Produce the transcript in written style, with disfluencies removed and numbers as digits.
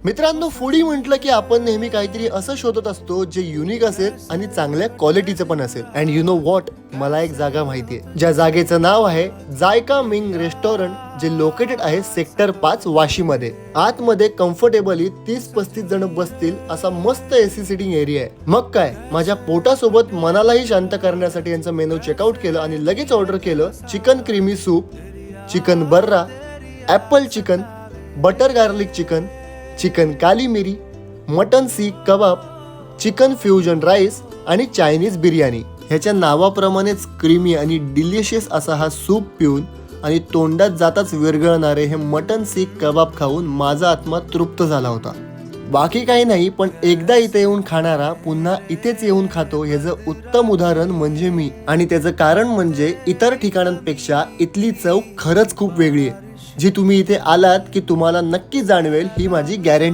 मित्रांनो, फूडी म्हटलं की आपण नेहमी काहीतरी असं शोधत असतो जे युनिक असेल आणि चांगल्या क्वालिटीचं पण असेल. अँड यू नो व्हॉट, मला एक जागा माहितीये ज्या जागेचं नाव आहे जायका मिंग रेस्टॉरंट, जे लोकेटेड आहे सेक्टर 5 वाशीमध्ये. आतमध्ये कम्फर्टेबली 30-35 जण बसतील असा मस्त एसी सिटिंग एरिया आहे. मग काय, माझ्या पोटासोबत मनालाही शांत करण्यासाठी यांचं मेनू चेकआउट केलं आणि लगेच ऑर्डर केलं chicken creamy soup, chicken burra, apple chicken, butter garlic chicken, chicken काली मिरी, mutton seekh kebab, chicken fusion rice आणि चायनीज बिर्याणी. ह्याच्या नावाप्रमाणेच क्रीमी आणि डिलिशियस असा हा सूप पिऊन आणि तोंडात जाताच विरघळणारे हे मटन सीख कबाब खाऊन माझा आत्मा तृप्त झाला होता. बाकी काही नाही, पण एकदा इथे येऊन खाणारा पुन्हा इथेच येऊन खातो ह्याचं उत्तम उदाहरण म्हणजे मी. आणि त्याचं कारण म्हणजे इतर ठिकाणांपेक्षा इथली चव खरंच खूप वेगळी आहे, जी तुम्ही इथे आलात की तुम्हाला नक्की जाणवेल, ही माझी गॅरंटी.